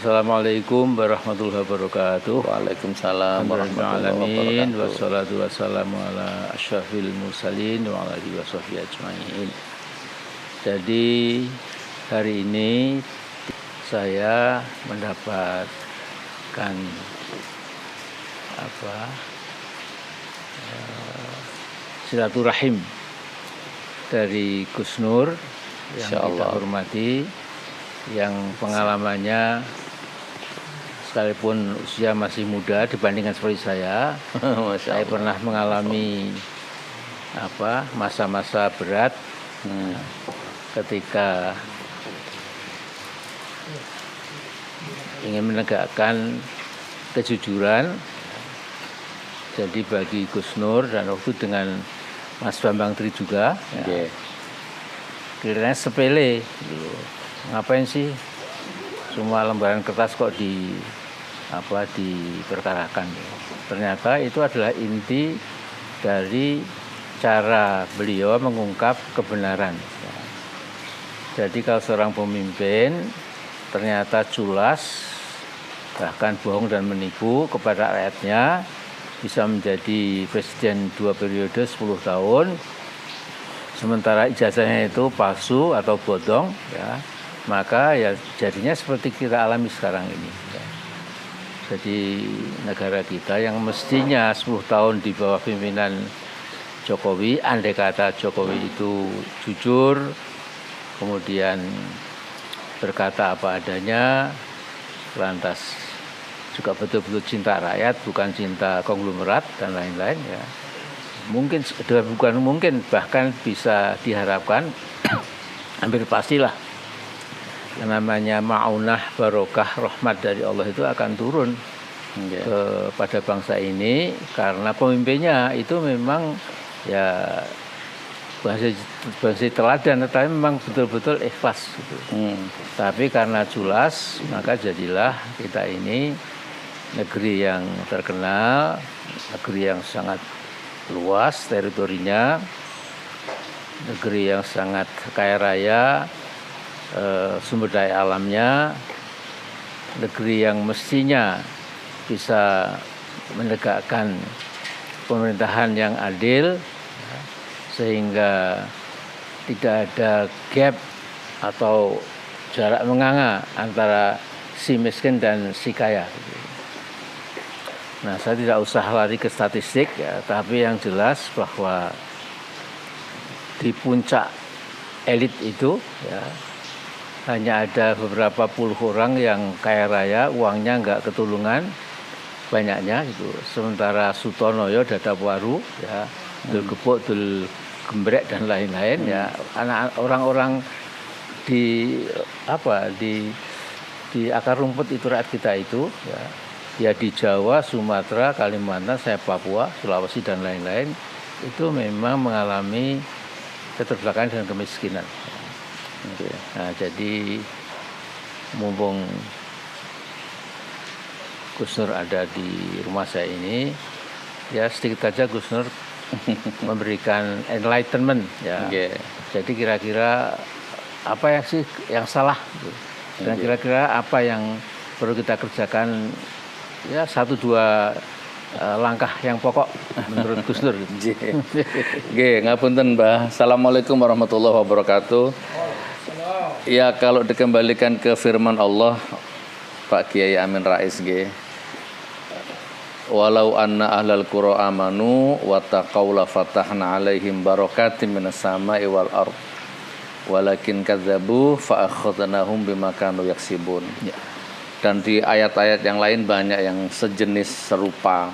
Assalamualaikum warahmatullahi wabarakatuh. Waalaikumsalam warahmatullahi Alhamdulillah, wabarakatuh. wassalatu wassalamu ala asyrafil mursalin wa ala alihi washabihi ajmain. Jadi hari ini saya mendapatkan silaturahim dari Gus Nur yang kita hormati, yang pengalamannya sekalipun usia masih muda dibandingkan seperti saya, saya pernah mengalami masa-masa berat ketika ingin menegakkan kejujuran. Jadi bagi Gus Nur dan waktu dengan Mas Bambang Tri juga, kiranya sepele, gitu. Ngapain sih semua lembaran kertas kok diperkarakan? Ternyata itu adalah inti dari cara beliau mengungkap kebenaran. Jadi kalau seorang pemimpin ternyata culas, bahkan bohong dan menipu kepada rakyatnya, bisa menjadi presiden 2 periode 10 tahun, sementara ijazahnya itu palsu atau bodong, ya, maka ya jadinya seperti kita alami sekarang ini. Jadi negara kita yang mestinya 10 tahun di bawah pimpinan Jokowi, andai kata Jokowi itu jujur, kemudian berkata apa adanya, lantas juga betul-betul cinta rakyat, bukan cinta konglomerat dan lain-lain, ya. Mungkin, bukan mungkin, bahkan bisa diharapkan hampir pastilah yang namanya ma'unah, barokah, rahmat dari Allah itu akan turun kepada bangsa ini, karena pemimpinnya itu memang ya bahasa teladan, tetapi memang betul-betul ikhlas gitu. Tapi karena culas, maka jadilah kita ini negeri yang terkenal, negeri yang sangat luas teritorinya, negeri yang sangat kaya raya, sumber daya alamnya, negeri yang mestinya bisa menegakkan pemerintahan yang adil, sehingga tidak ada gap atau jarak menganga antara si miskin dan si kaya. Nah, saya tidak usah lari ke statistik, ya, tapi yang jelas bahwa di puncak elit itu, ya, hanya ada beberapa puluh orang yang kaya raya, uangnya nggak ketulungan banyaknya gitu. Sementara Sutonoyo, Dadawaru, ya, Dul Gebuk, Dul Gembrek dan lain-lain, ya, anak orang-orang di akar rumput itu, rakyat kita itu, ya di Jawa, Sumatera, Kalimantan, saya Papua, Sulawesi dan lain-lain, itu memang mengalami keterbelakangan dan kemiskinan. Nah, jadi mumpung Gus Nur ada di rumah saya ini, ya sedikit saja Gus Nur memberikan enlightenment, ya. Jadi kira-kira apa yang sih yang salah, dan kira-kira apa yang perlu kita kerjakan, ya 1-2 langkah yang pokok menurut Gus Nur. Ngapunten Mbah. Assalamualaikum warahmatullahi wabarakatuh. Ya, kalau dikembalikan ke firman Allah, Pak Kiai Amin Rais, walau anna ahlal qura amanu wattaqau la fatahna alaihim barakatim minas sama'i wal ard walakin kadzabu fa akhadnahum bima kanu yaksibun. Dan di ayat-ayat yang lain banyak yang sejenis serupa.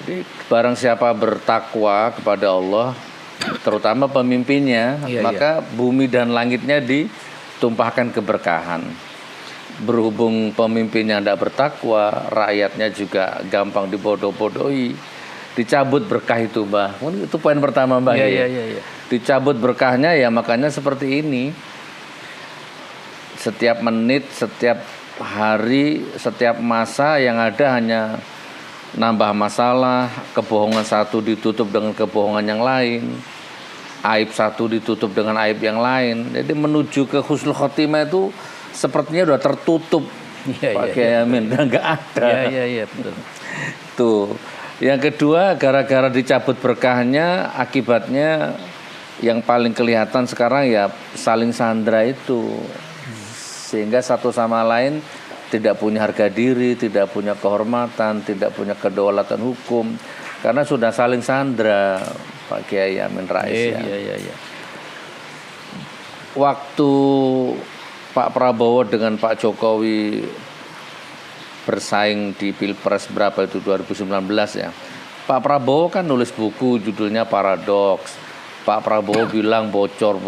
Jadi barang siapa bertakwa kepada Allah, terutama pemimpinnya, maka bumi dan langitnya ditumpahkan keberkahan. Berhubung pemimpinnya tidak bertakwa, rakyatnya juga gampang dibodoh-bodohi. Dicabut berkah itu, Mbah. Itu poin pertama, Mbah. Dicabut berkahnya, ya makanya seperti ini. Setiap menit, setiap hari, setiap masa yang ada hanya nambah masalah, kebohongan satu ditutup dengan kebohongan yang lain, aib satu ditutup dengan aib yang lain. Jadi menuju ke husnul khotimah itu sepertinya sudah tertutup Pak Kiai Amin, nggak ada. Iya, betul. Tuh. Yang kedua, gara-gara dicabut berkahnya, akibatnya yang paling kelihatan sekarang ya saling sandra itu. Sehingga satu sama lain tidak punya harga diri, tidak punya kehormatan, tidak punya kedaulatan hukum. Karena sudah saling sandra, Pak Kiai Amin Rais. Iya. Waktu Pak Prabowo dengan Pak Jokowi bersaing di Pilpres berapa itu 2019 ya. Pak Prabowo kan nulis buku judulnya Paradoks. Pak Prabowo bilang bocor.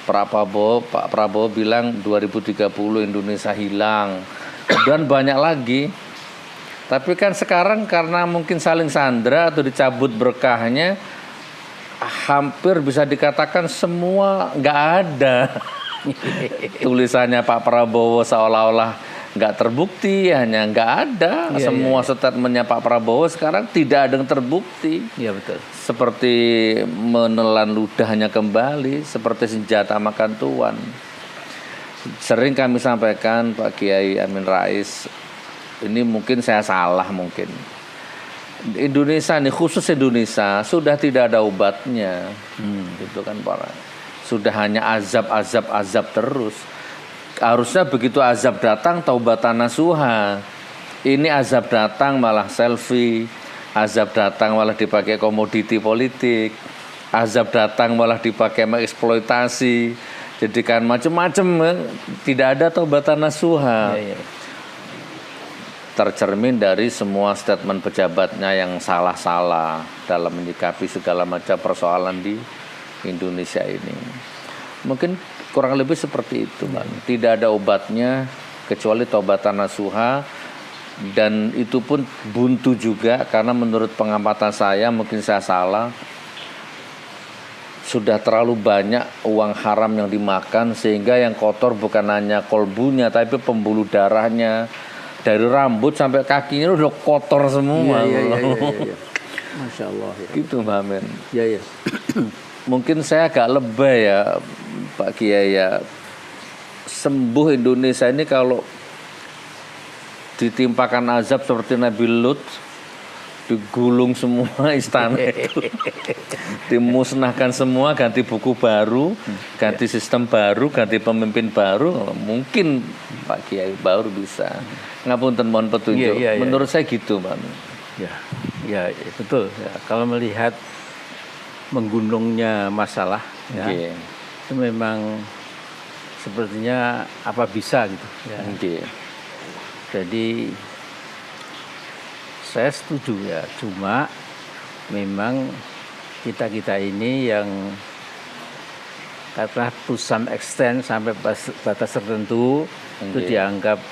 Pak Prabowo bilang 2030 Indonesia hilang. Dan banyak lagi. Tapi kan sekarang karena mungkin saling sandra atau dicabut berkahnya, hampir bisa dikatakan semua nggak ada. Tulisannya Pak Prabowo seolah-olah nggak terbukti, hanya nggak ada. Semua statementnya Pak Prabowo sekarang tidak ada yang terbukti. Iya betul. Seperti menelan ludahnya kembali, seperti senjata makan tuan. Sering kami sampaikan Pak Kiai Amin Rais, ini mungkin saya salah mungkin. Indonesia nih, khusus Indonesia sudah tidak ada obatnya, gitu kan Pak. Sudah hanya azab terus. Harusnya begitu azab datang taubatan nasuha. Ini azab datang malah selfie, azab datang malah dipakai komoditi politik, azab datang malah dipakai mengeksploitasi, jadikan macam-macam, tidak ada taubatan nasuha. Tercermin dari semua statement pejabatnya yang salah-salah dalam menyikapi segala macam persoalan di Indonesia ini. Mungkin kurang lebih seperti itu, Bang. Tidak ada obatnya kecuali taubatan nasuha, dan itu pun buntu juga karena menurut pengamatan saya, mungkin saya salah, sudah terlalu banyak uang haram yang dimakan sehingga yang kotor bukan hanya kolbunya tapi pembuluh darahnya. Dari rambut sampai kakinya udah kotor semua. Iya. Masya Allah. Ya. Gitu Mbak Amin. Iya. Mungkin saya agak lebay ya Pak Kiai ya. Sembuh Indonesia ini kalau ditimpakan azab seperti Nabi Lut, digulung semua istana itu, dimusnahkan semua, ganti buku baru, ganti sistem baru, ganti pemimpin baru, mungkin Pak Kiai baru bisa. Ngapunten mohon petunjuk. Menurut saya gitu, Pak. Ya, betul. Ya, kalau melihat menggunungnya masalah, itu memang sepertinya apa bisa gitu. Ya. Jadi saya setuju ya. Cuma memang kita ini yang karena to some extent sampai batas tertentu itu dianggap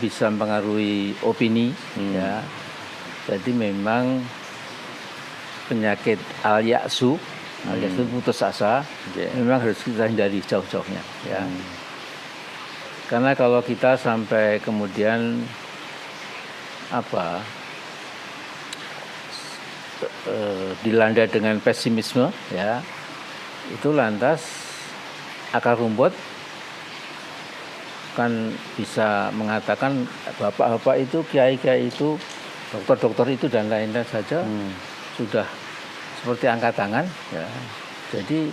bisa mempengaruhi opini ya. Jadi memang penyakit al-ya'su putus asa memang harus kita hindari jauh-jauhnya ya. Karena kalau kita sampai kemudian dilanda dengan pesimisme ya, itu lantas akar rumput kan bisa mengatakan bapak-bapak itu, kiai-kiai itu, dokter-dokter itu dan lain-lain saja sudah seperti angkat tangan ya. Jadi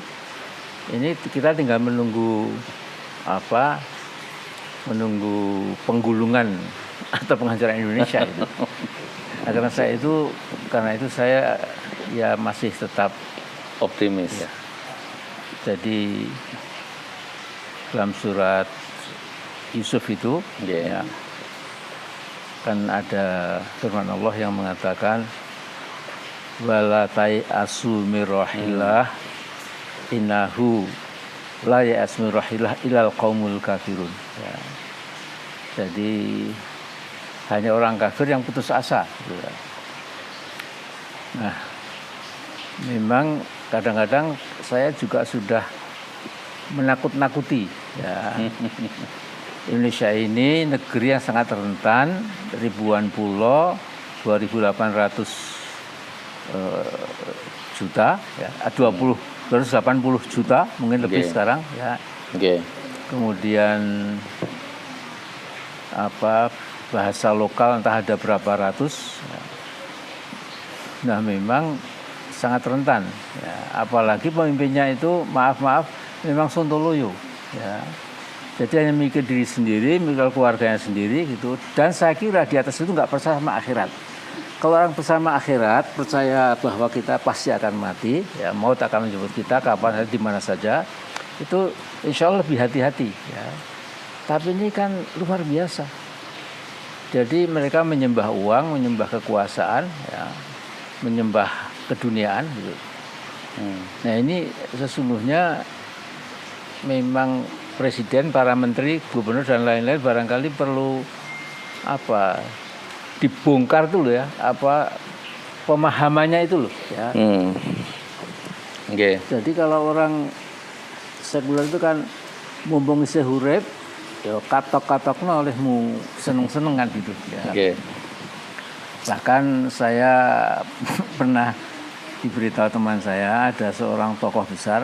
ini kita tinggal menunggu penggulungan atau penghancuran Indonesia itu. Karena itu saya ya masih tetap optimis. Ya. Jadi dalam surat Yusuf itu ya, kan ada firman Allah yang mengatakan wala ta'asu mirahillah innahu la ya'asmu rahillah ilal qaumul kafirun ya. Jadi hanya orang kafir yang putus asa gitu. Nah, memang kadang-kadang saya juga sudah menakut-nakuti ya. Indonesia ini negeri yang sangat rentan, ribuan pulau, 2.800 juta ya, 280 juta mungkin lebih sekarang ya. Kemudian bahasa lokal entah ada berapa ratus. Nah memang sangat rentan. Ya. Apalagi pemimpinnya itu maaf memang sontoloyo. Ya. Jadi hanya mikir diri sendiri, mikir keluarganya sendiri gitu. Dan saya kira di atas itu nggak percaya sama akhirat. Kalau orang percaya sama akhirat, percaya bahwa kita pasti akan mati, ya maut akan menjemput kita kapan di mana saja, itu insya Allah lebih hati-hati. Ya. Tapi ini kan luar biasa. Jadi mereka menyembah uang, menyembah kekuasaan, ya, menyembah keduniaan. Gitu. Nah ini sesungguhnya memang presiden, para menteri, gubernur dan lain-lain barangkali perlu dibongkar dulu ya, pemahamannya itu loh. Ya. Okay. Jadi kalau orang sekuler itu kan mumpung isih urip, ya katok-katokno olehmu seneng-seneng kan gitu. Ya. Okay. Bahkan saya pernah diberitahu teman saya ada seorang tokoh besar,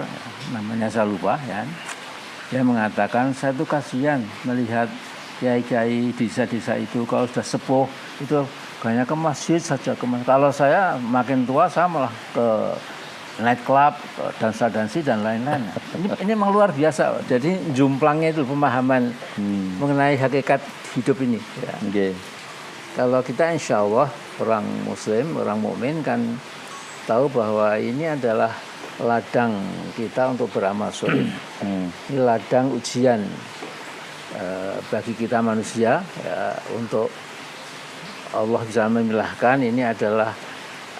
namanya saya lupa ya. Dia mengatakan saya tuh kasihan melihat kiai-kiai desa-desa itu kalau sudah sepuh itu banyak ke masjid saja Kalau saya makin tua saya malah ke night club, dansa-dansi dan lain-lain. Ini memang luar biasa. Jadi jumplangnya itu pemahaman mengenai hakikat hidup ini. Ya. Okay. Kalau kita insya Allah orang Muslim, orang mukmin kan tahu bahwa ini adalah ladang kita untuk beramal soleh. Ini ladang ujian bagi kita manusia ya, untuk Allah bisa memilahkan ini adalah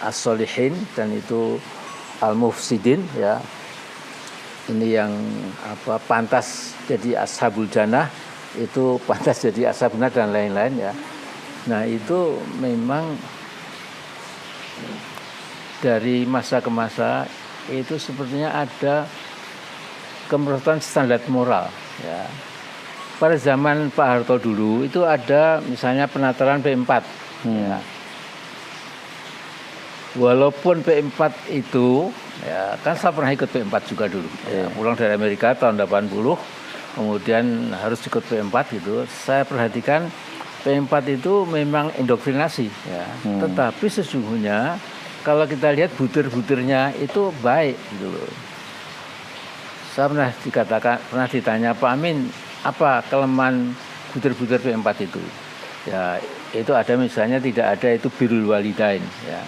as-solihin dan itu al-mufsidin ya. Ini yang pantas jadi ashabul jannah, itu pantas jadi ashabun nar dan lain-lain ya. Nah itu memang dari masa ke masa itu sepertinya ada kemerosotan standar moral ya. Pada zaman Pak Harto dulu itu ada misalnya penataran P4 ya. Walaupun P4 itu ya, kan saya pernah ikut P4 juga dulu ya, pulang dari Amerika tahun 80 kemudian harus ikut P4 gitu. Saya perhatikan P4 itu memang indoktrinasi ya. Tetapi sesungguhnya kalau kita lihat butir-butirnya itu baik gitu loh. Saya pernah ditanya Pak Amin, apa kelemahan butir-butir P4 itu? Ya, itu ada misalnya tidak ada itu birrul walidain ya.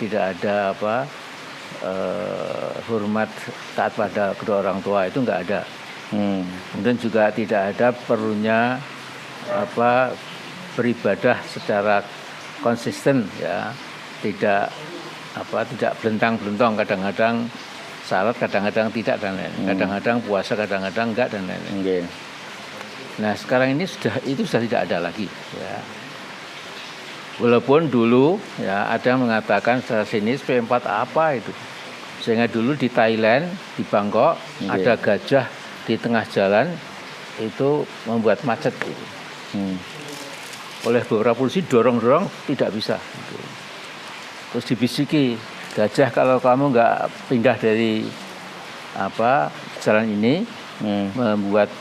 Tidak ada hormat taat pada kedua orang tua, itu enggak ada. Kemudian juga tidak ada perlunya beribadah secara konsisten ya. Tidak belentang-belentong, kadang-kadang salat, kadang-kadang tidak dan lain-lain. Kadang-kadang puasa, kadang-kadang enggak dan lain-lain. Okay. Nah, sekarang ini itu sudah tidak ada lagi ya. Walaupun dulu ya ada yang mengatakan secara sinis P4 apa itu. Sehingga dulu di Thailand, di Bangkok ada gajah di tengah jalan itu membuat macet gitu. Oleh beberapa polisi dorong-dorong tidak bisa gitu. Terus dibisiki, gajah kalau kamu nggak pindah dari jalan ini membuat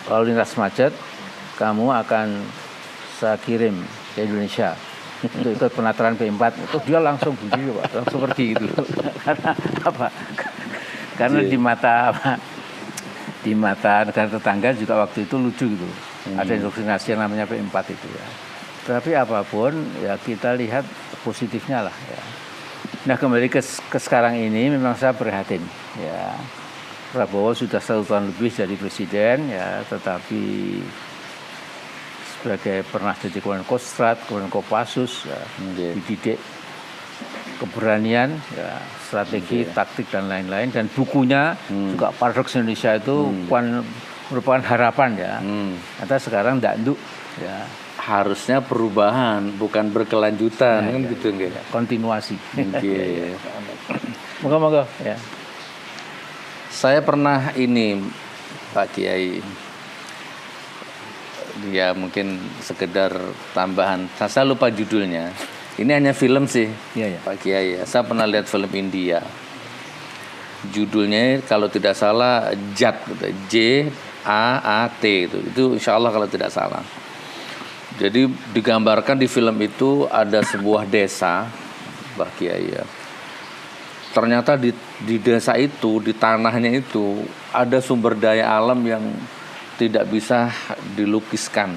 lalu lintas macet, kamu akan saya kirim ke Indonesia untuk ikut penataran P4. Itu dia langsung bunyi Pak, langsung pergi gitu. Karena apa? Karena di mata negara tetangga juga waktu itu lucu gitu. Ada indoktrinasi yang namanya P4 itu ya. Tapi apapun ya kita lihat positifnya lah ya. Nah kembali ke sekarang ini memang saya prihatin ya. Prabowo sudah 1 tahun lebih jadi presiden ya, tetapi sebagai pernah jadi Komandan Kostrad, Komandan Kopassus ya, dididik keberanian ya, strategi, taktik dan lain-lain, dan bukunya juga Paradoks Indonesia itu merupakan harapan ya. Ternyata sekarang nduk ya. Harusnya perubahan, bukan berkelanjutan, kan gitu enggak? Kontinuasi. Okay. Moga-moga ya. Saya pernah ini Pak Kiai, ya mungkin sekedar tambahan. Saya lupa judulnya. Ini hanya film sih, ya. Pak Kiai. Saya pernah lihat film India. Judulnya kalau tidak salah JAT, JAAT itu insya Allah kalau tidak salah. Jadi digambarkan di film itu ada sebuah desa, Mbah Kiai ya. Ternyata di desa itu, di tanahnya itu ada sumber daya alam yang tidak bisa dilukiskan.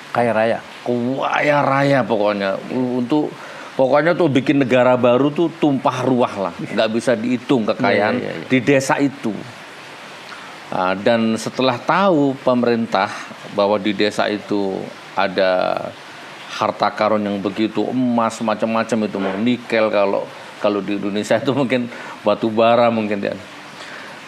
Kaya raya. Kaya raya pokoknya. Pokoknya tuh bikin negara baru tuh tumpah ruah lah, nggak bisa dihitung kekayaan di desa itu. Nah, dan setelah tahu pemerintah bahwa di desa itu ada harta karun yang begitu, emas macam-macam itu, mau nikel, kalau di Indonesia itu mungkin batu bara mungkin ya.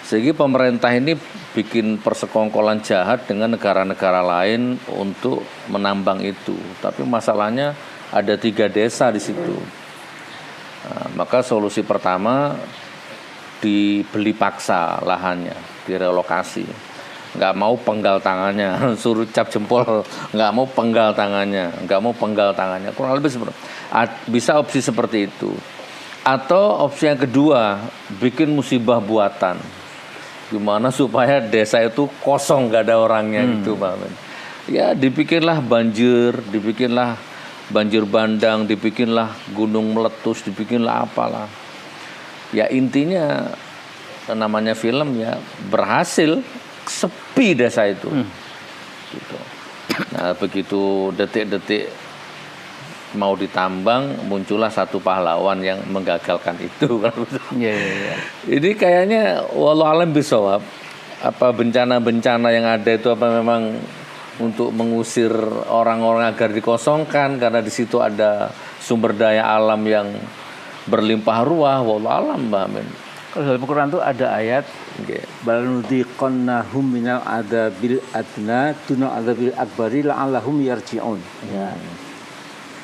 Sehingga pemerintah ini bikin persekongkolan jahat dengan negara-negara lain untuk menambang itu. Tapi masalahnya ada 3 desa di situ. Nah, maka solusi pertama dibeli paksa lahannya, direlokasi. Nggak mau penggal tangannya, suruh cap jempol, nggak mau penggal tangannya. Kurang lebih seperti bisa opsi seperti itu. Atau opsi yang kedua, bikin musibah buatan. Gimana supaya desa itu kosong, nggak ada orangnya gitu, Pak Men. Ya dibikinlah banjir, dibikinlah banjir bandang, dibikinlah gunung meletus, dibikinlah apalah. Ya intinya namanya film ya berhasil, sepi desa itu. Gitu. Nah begitu detik-detik mau ditambang, muncullah satu pahlawan yang menggagalkan itu. Ini kayaknya walau alam bisawab, apa bencana-bencana yang ada itu apa memang untuk mengusir orang-orang agar dikosongkan karena di situ ada sumber daya alam yang berlimpah ruah, walau alam, Mbak Amin. Kalau dalam Al-Quran itu ada ayat balnudziqannahum minal adzabil adna duna adzabil akbari la'allahum yarji'un. Ya.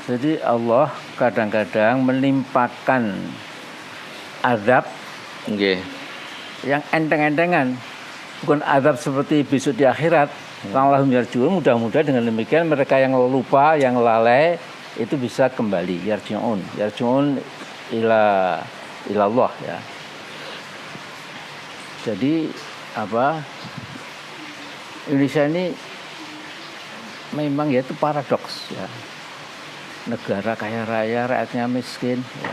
Jadi Allah kadang-kadang menimpakan azab yang enteng-entengan, bukan azab seperti besok di akhirat. La'allahum yarji'un, mudah-mudahan dengan demikian mereka yang lupa, yang lalai itu bisa kembali. Yarji'un ila Allah ya. Jadi Indonesia ini memang ya itu paradoks ya. Negara kaya raya, rakyatnya miskin ya.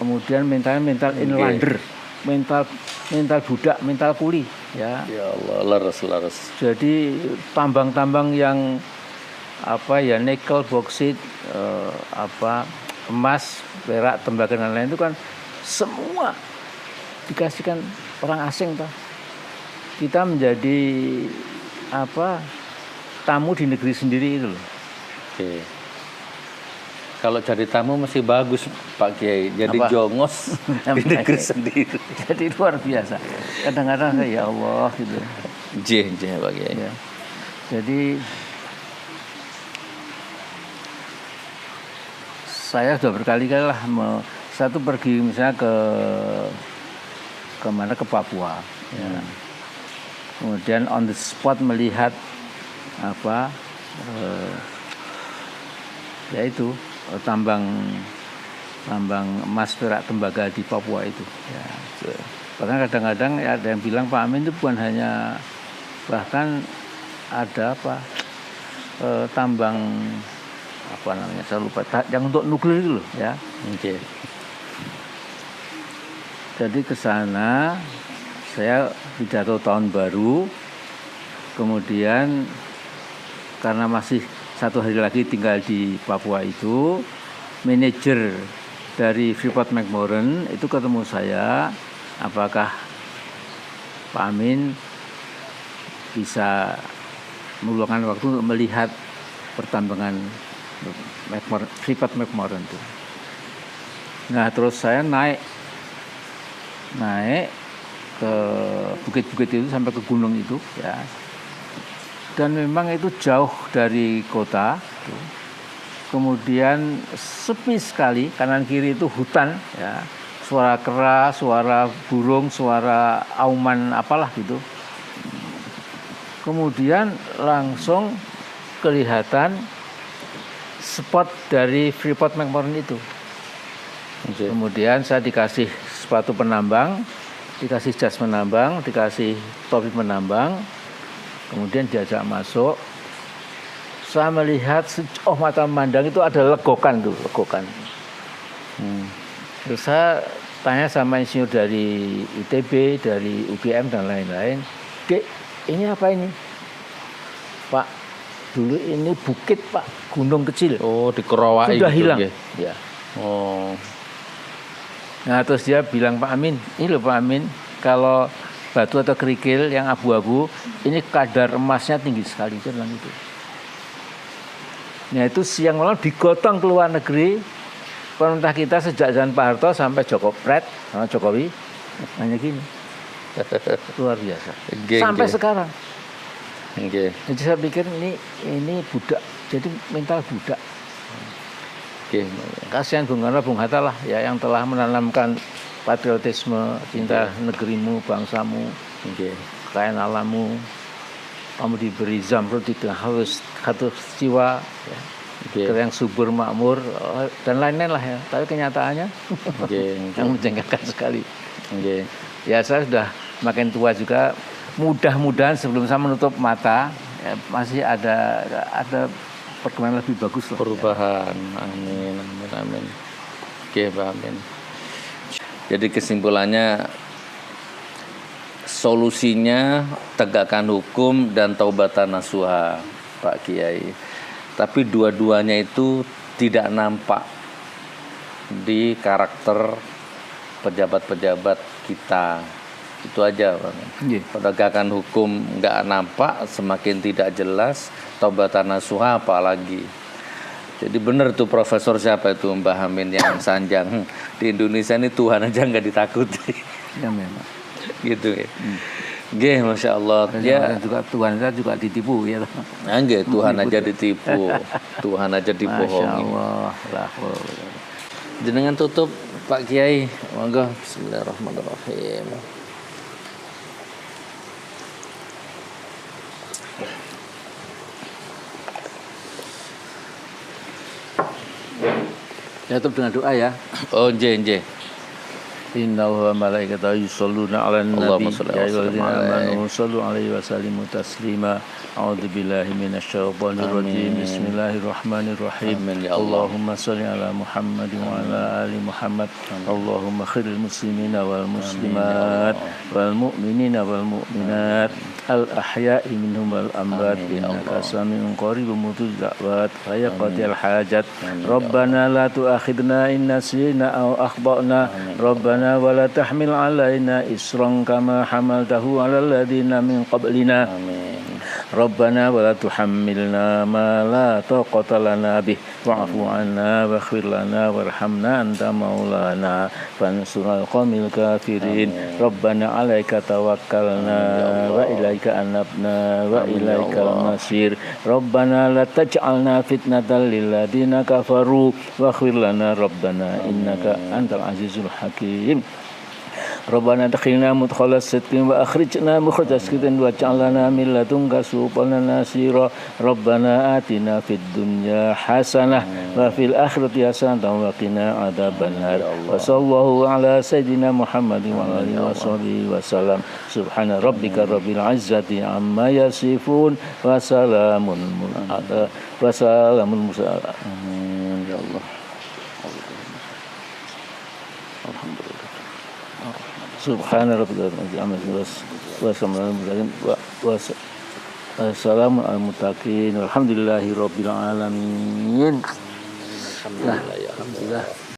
Kemudian mental inlander, mental budak, mental kuli ya. Ya Allah, laras. Jadi tambang-tambang yang nikel, boksit, emas, perak, tembaga dan lain itu kan semua dikasihkan orang asing toh. Kita menjadi tamu di negeri sendiri itu loh. Kalau jadi tamu masih bagus Pak Kiai, jadi jongos di negeri sendiri. Jadi luar biasa. Kadang-kadang ya Allah gitu. Pak Kiai. Ya. Jadi saya sudah berkali-kali lah saya tuh pergi misalnya ke Papua. Ya. Kemudian on the spot melihat yaitu tambang emas, perak, tembaga di Papua itu. Ya. Bahkan kadang-kadang ada yang bilang Pak Amin itu bukan hanya, bahkan ada tambang saya lupa, yang untuk nuklir itu loh ya. Jadi ke sana saya pidato tahun baru, kemudian karena masih 1 hari lagi tinggal di Papua itu, manajer dari Freeport McMoran itu ketemu saya, apakah Pak Amin bisa meluangkan waktu untuk melihat pertambangan Freeport McMoran itu. Nah terus saya naik ke bukit-bukit itu sampai ke gunung itu ya. Dan memang itu jauh dari kota. Kemudian sepi sekali, kanan kiri itu hutan ya. Suara kera, suara burung, suara auman apalah gitu. Kemudian langsung kelihatan spot dari Freeport McMoran itu. Kemudian saya dikasih sepatu penambang, dikasih jas penambang, dikasih topi penambang. Kemudian diajak masuk, saya melihat sejauh mata memandang itu ada legokan tuh, legokan. Terus saya tanya sama insinyur dari ITB, dari UGM dan lain-lain, Dek, ini apa ini? Pak, dulu ini bukit Pak, gunung kecil. Oh, di Kerawai sudah gitu, hilang. ya? Ya. Oh. Nah terus dia bilang, Pak Amin, ini loh Pak Amin, kalau batu atau kerikil yang abu-abu, ini kadar emasnya tinggi sekali. Dia bilang itu. Nah itu siang malam digotong ke luar negeri. Pemerintah kita sejak zaman Pak Harto sampai Jokowi hanya gini. Luar biasa. Sampai sekarang. Jadi saya pikir ini budak, jadi mental budak. Kasihan Bung Karno, Bung Hatta lah ya yang telah menanamkan patriotisme, cinta negerimu, bangsamu, kekayaan alammu. Kamu diberi zamrud di tengah hatus jiwa, ya. Yang subur makmur dan lain-lain lah ya. Tapi kenyataannya yang menjengkelkan sekali. Ya saya sudah makin tua juga. Mudah-mudahan sebelum saya menutup mata ya, masih ada perkembangan lebih bagus lah. Perubahan, ya. Amin. Oke, Pak Amin. Jadi kesimpulannya, solusinya tegakkan hukum dan taubatan nasuha, Pak Kiai. Tapi dua-duanya itu tidak nampak di karakter pejabat-pejabat kita. Itu aja, Pak. Penegakan hukum nggak nampak, semakin tidak jelas, taubatan nasuha apalagi. Jadi benar tuh profesor siapa itu Mbah Amin yang sanjang, di Indonesia ini Tuhan aja nggak ditakuti. Ya memang. Gitu ya. Nggih, Masya Allah. Ya juga Tuhan saya juga ditipu ya. Nggih, Tuhan aja ditipu. Tuhan aja dibohongi. Masya Allah. Jenengan tutup Pak Kiai. Monggo. Bismillahirrahmanirrahim. Ya tutup dengan doa ya. Oh, nggih. Innahu wa malaikatahu yusholluna 'alan nabi ya ayyuhalladzina amanu shallu 'alaihi wa sallimu taslima. A'udzu billahi minasyaitonir rajim. Bismillahirrahmanirrahim. Allahumma shalli 'ala Muhammad wa 'ala ali Muhammad. Allahumma khiril muslimina wal muslimat wal mu'minina wal mu'minat al ahya'i minhum wal amwat innaka sami'un qaribun mujibud da'wat wa yaqdil hajat. Rabbana la tu'akhidna in nasina aw akhtana. Rabbana wa la tahmil 'alaina isran kama hamaltahu 'alal ladzina min qablina. Amin. Rabbana wa la tuhammilna ma la taqata lana bih wa'fu 'anna waghfir lana warhamna anta maulana fansurna al-qawmil kafirin. Rabbana 'alaika tawakkalna wa ilaika anabna wa ilaikal masir. Rabbana la taj'alna fitnatan lil ladzina kafaru waghfir lana rabbana innaka antal azizul hakim. Rabbana adkhilna mudkhala sidqin wa akhrijna mukhraja sidqin waj'alna min ladunka sultanan nasira. Rabbana atina fid dunya hasanah wa fil akhirati hasanah wa qina adzabannar. Wa sallallahu ala sayidina Muhammadin wa alihi washabihi wasallam. Subhana rabbika rabbil izzati amma yasifun wa salamun mursalin. Amin ya Allah. Subhana rabbika rabbil izzati wassalamu alal muttaqin walhamdulillahi rabbil alamin. Alhamdulillah.